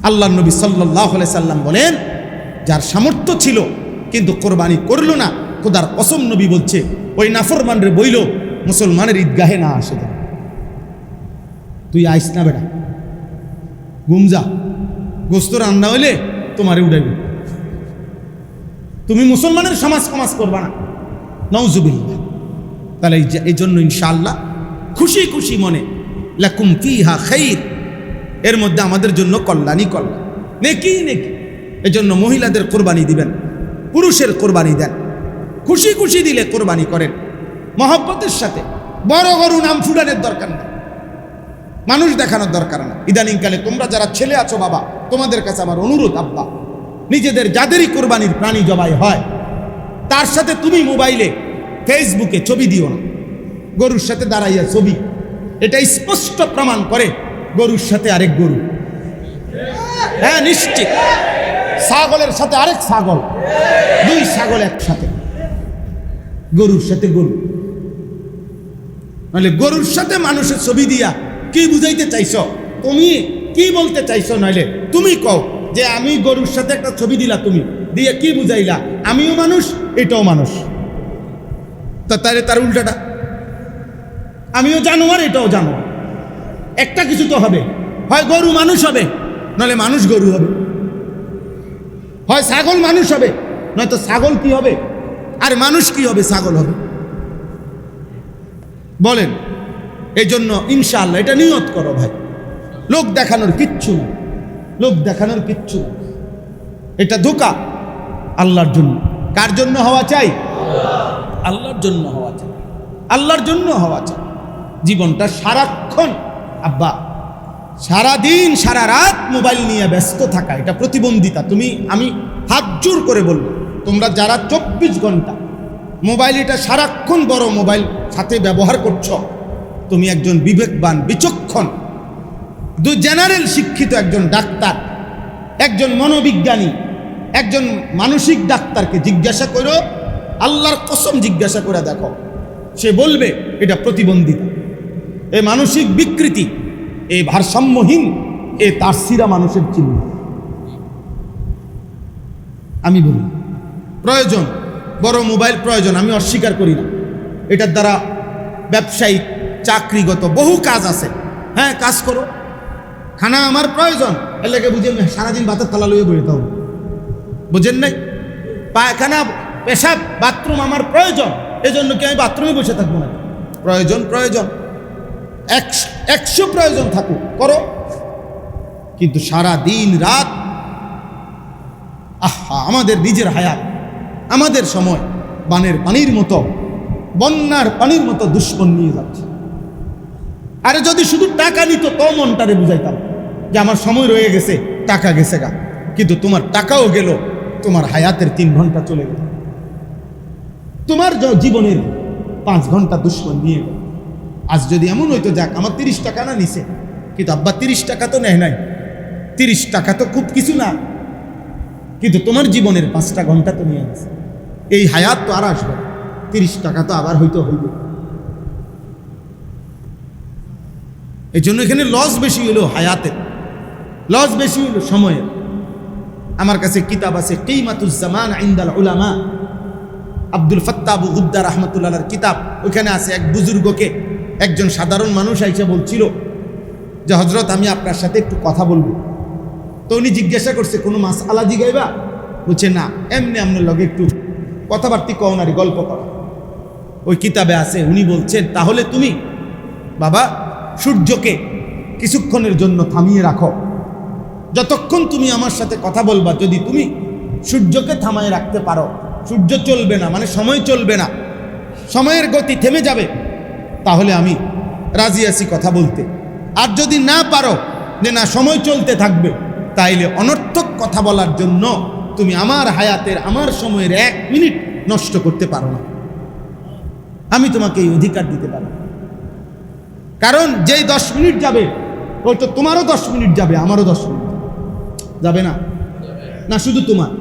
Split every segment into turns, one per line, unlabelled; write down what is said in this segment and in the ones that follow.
আল্লাহর নবী সাল্লাল্লাহু আলাইহি সাল্লাম বলেন, যার সামর্থ্য ছিল কিন্তু কোরবানি করলো না, খোদার কসম নবী বলছে ওই নাফরমানরে বইল মুসলমানের ঈদগাহে না আসে। তুই আইস না বেটা, গুমজা, গোস্ত রান্না হইলে তোমারে উঠাইবে, তুমি মুসলমানের সমাজ করবা না, নাউজুবিল্লাহ। তাহলে এই জন্য ইনশাআল্লাহ খুশি খুশি মনে লাকুম ফিহা খাইর, এর মধ্যে আমাদের জন্য কল্যাণই কল্যাণ, নেকি নেকি। এজন্য মহিলাদের কোরবানি দিবেন, পুরুষের কোরবানি দেন, খুশি খুশি দিলে কোরবানি করেন মহব্বতের সাথে। বড় গরু নাম ফুটানোর দরকার নেই, মানুষ দেখানোর দরকার না। ইদানিংকালে তোমরা যারা ছেলে আছো বাবা, তোমাদের কাছে আমার অনুরোধ, আব্বা নিজেদের যাদেরই কোরবানির প্রাণী জবাই হয় তার সাথে তুমি মোবাইলে ফেসবুকে ছবি দিও না, গরুর সাথে দাঁড়াইয়া ছবি, এটা স্পষ্ট প্রমাণ করে গরুর সাথে আরেক গরু। হ্যাঁ নিশ্চিত, ছাগলের সাথে আরেক ছাগল, দুই ছাগল একসাথে, গরুর সাথে গরু। নাহলে গরুর সাথে মানুষের ছবি দিয়া কি বুঝাইতে চাইছো, তুমি কি বলতে চাইছো? নাহলে তুমি কও যে আমি গরুর সাথে একটা ছবি দিলা, তুমি দিয়ে কি বুঝাইলা? আমিও মানুষ, এটাও মানুষ। তাহলে তার উল্টাটা, আমিও জানোয়ার, এটাও জানোয়ার। একটা কিছু তো হবে, হয় গরু মানুষ হবে, নাহলে মানুষ গরু হবে, হয় ছাগল মানুষ হবে, নয়তো ছাগল কি হবে আর মানুষ কি হবে, ছাগল হবে। বলেন, এই জন্য ইনশাআল্লাহ এটা নিয়ত করো ভাই, লোক দেখানোর কিচ্ছু না, লোক দেখানোর কিচ্ছু না, এটা ধোঁকা। আল্লাহর জন্য, কার জন্য হওয়া চাই? আল্লাহর জন্য হওয়া চাই, আল্লাহর জন্য হওয়া চাই। জীবনটা সারাক্ষণ আব্বা সারাদিন সারা রাত মোবাইল নিয়ে ব্যস্ত থাকা, এটা প্রতিবন্ধিতা। আমি হাত জোর করে বলবো, তোমরা যারা 24 ঘন্টা মোবাইল, এটা সারাক্ষণ বড় মোবাইল সাথে ব্যবহার করছো, তুমি একজন বিবেকবান, বিচক্ষণ, জেনারেল শিক্ষিত একজন ডাক্তার, একজন মনোবিজ্ঞানী, একজন মানসিক ডাক্তারকে জিজ্ঞাসা করো, আল্লাহর কসম জিজ্ঞাসা করে দেখো, সে বলবে এটা প্রতিবন্ধিতা, এই মানসিক বিকৃতি, এই ভারসাম্যহীন, এ তারসিরা মানুষের চিহ্ন। আমি বলি প্রয়োজন, বড় মোবাইল প্রয়োজন, আমি অস্বীকার করি না। এটার দ্বারা ব্যবসায়িক, চাকরিগত বহু কাজ আছে, হ্যাঁ কাজ করো। খানা আমার প্রয়োজন, এর লাগে বুঝে সারাদিন ভাতের তালা লইয়ে বইতে হবে, বুঝেন নাই? পায়খানা, পেশাব, বাথরুম আমার প্রয়োজন, এজন্য কি আমি বাথরুমে বসে থাকবো না? প্রয়োজন, প্রয়োজন 100 প্রয়োজন থাকুক, করো। কিন্তু সারা দিন রাত, আহা, আমাদের নিজের হায়াত, আমাদের সময় বানের পানির মতো, বন্যার পানির মতো দুশ্মন নিয়ে যাচ্ছে। আরে যদি শুধু টাকা নিত তো মনটারে বুঝাইতাম যে আমার সময় রয়ে গেছে, টাকা গেছে গা, কিন্তু তোমার টাকাও গেল, তোমার হায়াতের 3 ঘন্টা চলে গেল, তোমার জীবনের 5 ঘন্টা দুশ্মন নিয়ে গেল। আজ যদি এমন হইতো, যাক আমার 30 টাকা না নিছে, কিন্তু আব্বা 30 টাকা তো নেয় নাই, 30 টাকা তো খুব কিছু না, কিন্তু তোমার জীবনের 5টা ঘন্টা তো নিয়ে গেছে। এই হায়াত তো আর আসবে, 30 টাকা তো আবার হইতে হইবে। এই জন্য এখানে লস বেশি হলো, হায়াতের লস বেশি হলো, সময়ের। আমার কাছে কিতাব আছে, কিমাতুজ জামান ইনদাল উলামা, আব্দুল ফাত্তাহ আবু গুদ্দা রাহমাতুল্লাহর কিতাব। ওইখানে আছে, এক বুজুর্গকে একজন সাধারণ মানুষ আইসা বলছিল যে হযরত, আমি আপনার সাথে একটু কথা বলবো। তো উনি জিজ্ঞাসা করছে, কোনো মাসআলা জিগাইবা? বলছে না, এমনি আপনার লগে একটু কথাবার্তি কওনারি, গল্প করা। ওই কিতাবে আছে, উনি বলছেন, তাহলে তুমি বাবা সূর্যকে কিছুক্ষণের জন্য থামিয়ে রাখো, যতক্ষণ তুমি আমার সাথে কথা বলবা, যদি তুমি সূর্যকে থামায় রাখতে পারো, সূর্য চলবে না, মানে সময় চলবে না, সময়ের গতি থেমে যাবে, তাহলে আমি রাজি আছি কথা বলতে। আর যদি না পারো, যে না সময় চলতে থাকবে, তাইলে অনর্থক কথা বলার জন্য তুমি আমার হায়াতের, আমার সময়ের 1 মিনিট নষ্ট করতে পারো না, আমি তোমাকে এই অধিকার দিতে পারো। কারণ যেই 10 মিনিট যাবে, ওই তো তোমারও 10 মিনিট যাবে, আমারও 10 মিনিট যাবে না, না শুধু তোমার,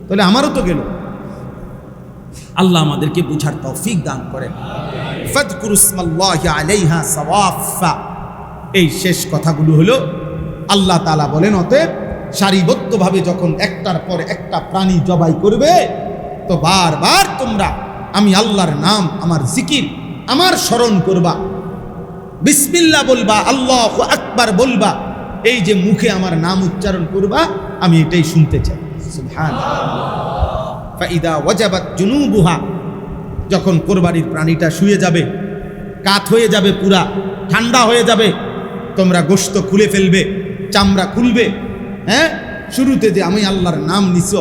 তাহলে আমারও তো গেল। আল্লাহ আমাদেরকে বুঝার তৌফিক দান করেন। ফাযকুরু ইসমাল্লাহি আলাইহা সাওয়াফা, এই শেষ কথাগুলো হলো আল্লাহ তাআলা বলেন, অতএব সারিবদ্ধভাবে যখন একটার পর একটা প্রাণী জবাই করবে, তো বারবার তোমরা আমি আল্লাহর নাম, আমার জিকির, আমার স্মরণ করবা, বিসমিল্লাহ বলবা, আল্লাহু আকবার বলবা। এই যে মুখে আমার নাম উচ্চারণ করবা, আমি এটাই শুনতে চাই। সুবহানাল্লাহ। ফাইদা ওয়াজাবাত জুনুবুহা, যখন কোরবানির প্রাণীটা শুয়ে যাবে, কাত হয়ে যাবে, পুরা ঠান্ডা হয়ে যাবে, তোমরা গোশত খুলে ফেলবে, চামড়া খুলবে। হ্যাঁ, শুরুতে যে আমি আল্লাহর নাম নিছ,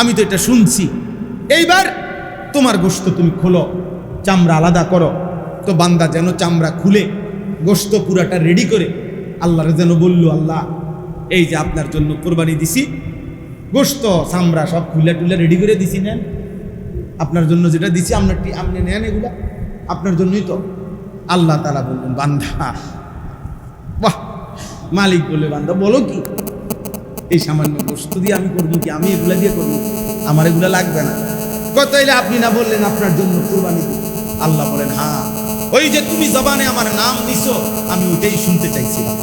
আমি তো এটা শুনছি, এইবার তোমার গোশত তুমি খোলো, চামড়া আলাদা করো। তো বান্দা যেন চামড়া খুলে গোশত পুরাটা রেডি করে আল্লাহর যেন বলল, আল্লাহ এই যে আপনার জন্য কোরবানি দিছি, গোশত চামড়া সব খুলে টুলে রেডি করে দিছি, নেন আপনার জন্য যেটা দিছি, আপনি নেন, এগুলা আপনার জন্যই তো। আল্লাহ তাআলা বললেন, বান্দা, বাহ, মালিক বলে, বান্দা বলো কি, এই সামান্য গোশত দিয়ে আমি করবো কি, আমি এগুলা দিয়ে করবো, আমার এগুলা লাগবে না। কতইলে আপনি না বললেন আপনার জন্য কোরবানি দিই। আল্লাহ বলেন, হ্যাঁ, ওই যে তুমি জবানে আমার নাম নিছো, আমি ওইটাই শুনতে চাইছিলাম।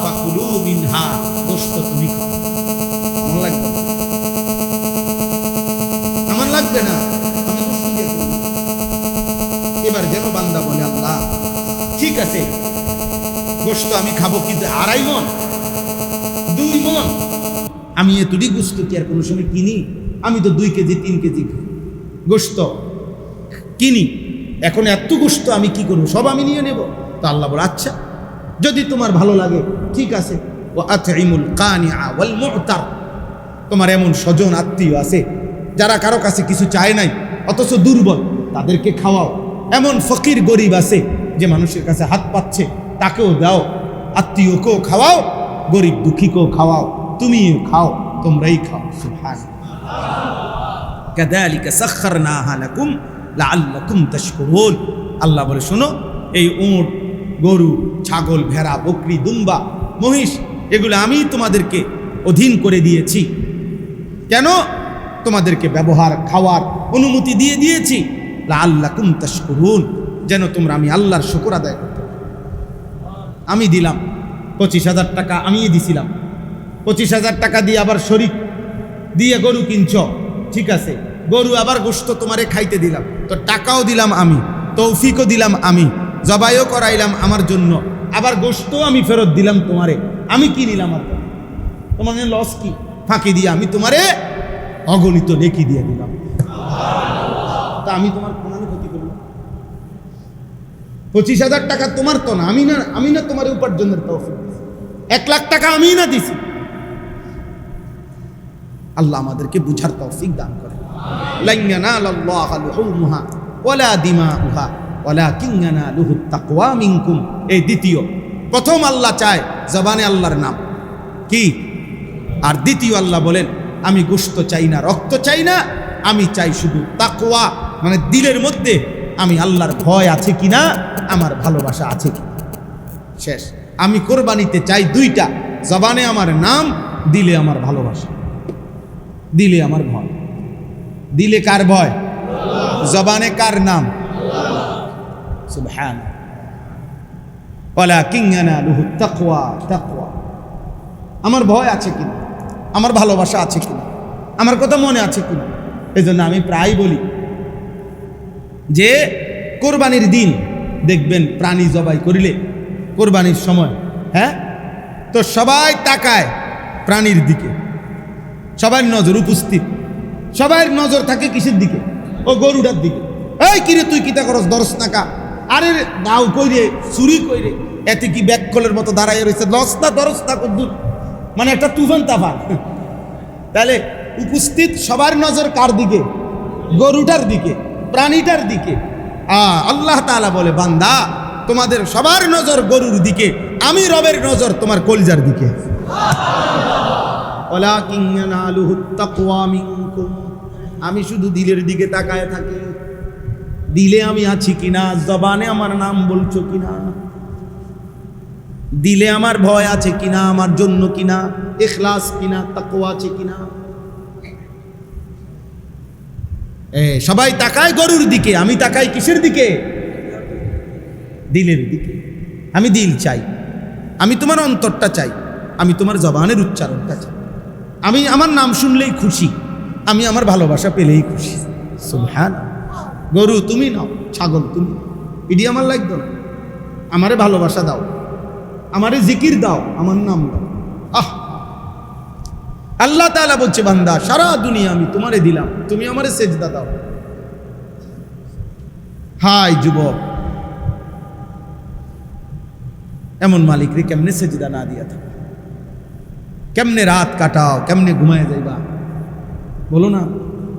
ফাকুলু মিনহা, গোশত তুমি খাও, আমার লাগবে না, আমার লাগবে না, আমি গোশত দিয়ে করব। এবার যেন বান্দা বলে, আল্লাহ ঠিক আছে, গোশত আমি খাবো, কিন্তু 2.5 মণ, 2 মণ, আমি এতটি গোশত কি আর কোনো সময় কিনি? আমি তো 2 কেজি 3 কেজি গোশত কিনি, এখন এত গোশত আমি কি করবো, সব আমি নিয়ে নেব? তো আল্লাহ বলে, আচ্ছা যদি তোমার ভালো লাগে ঠিক আছে, ও আতইমুল কানিআ ওয়াল মু'তার, তোমার এমন স্বজন আত্মীয় আছে যারা কারো কাছে কিছু চায় নাই, অথচ দুর্বল, তাদেরকে খাওয়াও। এমন ফকির গরিব আছে যে মানুষের কাছে হাত পাচ্ছে, তাকেও দাও, আত্মীয়কেও খাওয়াও, গরিব দুঃখীকেও খাওয়াও, তুমিও খাও, তোমরাই খাও। সুবহানাল্লাহ। কাযালিকা সাখখারনাহা লাকুম লাআল্লাকুম তাশকুরুন। আল্লাহ বলে, শোনো, এই উট, গরু, ছাগল, ভেড়া, বকরি, দুম্বা, মহিষ, এগুলো আমি তোমাদেরকে অধীন করে দিয়েছি। কেন? তোমাদেরকে ব্যবহার, খাওয়ার অনুমতি দিয়ে দিয়েছি। লাআল্লাকুম তাশকুরুন, যেন তোমরা আমি আল্লাহর শুকর আদায় করতে পারো। আমি দিলাম 25,000 টাকা, আমিই দিছিলাম। 25,000 টাকা দিয়ে আবার শরীক দিয়ে গরু কিনছ, ঠিক আছে, গরু আবার গোশত তোমারে খাইতে দিলাম, তো টাকাও দিলাম আমি, তৌফিকও দিলাম আমি, জবাইও করাইলাম আমার জন্য, আবার গোশতও আমি ফেরত দিলাম তোমারে। আমি কি নিলাম? আর তোমার লস কি? ফাঁকি দিয়ে আমি তোমারে অগণিত নেকি দিয়ে দিলাম। তা আমি তোমার কোনো ক্ষতি করলাম? 25,000 টাকা তোমার তো না, আমি না তোমার উপার্জনের তৌফিক দিছি। 1 লাখ টাকা আমি না দিছি। আল্লাহ আমাদেরকে বুঝার তৌফিক দান করে। লান ইয়ানালাল্লাহা লুহুমুহা ওয়ালা দিমাউহা ওয়ালাকিন ইয়ানালুহুত তাকওয়া মিনকুম। এই দ্বিতীয়, প্রথম আল্লাহ চায় জবানে আল্লাহর নাম কি, আর দ্বিতীয় আল্লাহ বলেন, আমি গোশত চাই না, রক্ত চাই না, আমি চাই শুধু তাকওয়া, মানে দিলের মধ্যে আমি আল্লাহর ভয় আছে কিনা, আমার ভালোবাসা আছে কিনা। শেষ। আমি কোরবানিতে চাই 2টা, জবানে আমার নাম, দিলে আমার ভালোবাসা, দিলে আমার ভয়। দিলে কার ভয়? জবানে কার নাম? সুবহান। ওয়ালাকিন ইয়ানালুহুত তাকওয়া, তাকওয়া। আমার ভয় আছে কিনা, আমার ভালোবাসা আছে কিনা, আমার কথা মনে আছে কিনা। এই জন্য আমি প্রায় বলি যে কোরবানির দিন দেখবেন প্রাণী জবাই করিলে, কোরবানির সময়, হ্যাঁ, তো সবাই তাকায় প্রাণীর দিকে, সবার নজর উপস্থিত, সবার নজর থাকে কিসের দিকে? ও গরুটার দিকে। এই কিরে তুই কিতা করস, দরস নাকা, আরে দাও কইরে, চুরি কইরে, এতে কি ব্যাককলের মতো দাঁড়াই রয়েছে, লস না দরস না কদ্দুর, মানে একটা তুফান তাফান। তাহলে উপস্থিত সবার নজর কার দিকে? গরুটার দিকে, প্রাণীটার দিকে। আল্লাহ তাআলা বলে, বান্দা তোমাদের সবার নজর গরুর দিকে, আমি রবের নজর তোমার কলিজার দিকে। ওয়ালাকিন ইয়ানালুহুত তাকওয়া মিনকুম, আমি শুধু দিলের দিকে তাকায় থাকি, দিলে আমি আছি কিনা, জবানে আমার নাম বলছো কিনা, দিলে আমার ভয় আছে কিনা, আমার জন্য কিনা, ইখলাস কিনা, তাকওয়া আছে কিনা। সবাই তাকায় গরুর দিকে, আমি তাকাই কিসের দিকে? দিলের দিকে। আমি দিল চাই। আমি তোমার অন্তরটা চাই, আমি তোমার জবানের উচ্চারণটা চাই। আমি আমার নাম শুনলেই খুশি, আমি আমার ভালোবাসা পেলেই খুশি। সুবহানাল্লাহ। গরু তুমি নাও, ছাগল তুমি, এটি আমার লাগতো না। আমারে ভালোবাসা দাও, আমারে জিকির দাও, আমার নাম দাও। আহ, আল্লাহ তাআলা বলছে, বান্দা সারা দুনিয়া আমি তোমারে দিলাম, তুমি আমারে সেজদা দাও। হাই যুবক, এমন মালিকরে কেমনে সেজদা না দিয়া থাকো? কেমনে রাত কাটাও, কেমনে ঘুমায় যাইবা বলো না?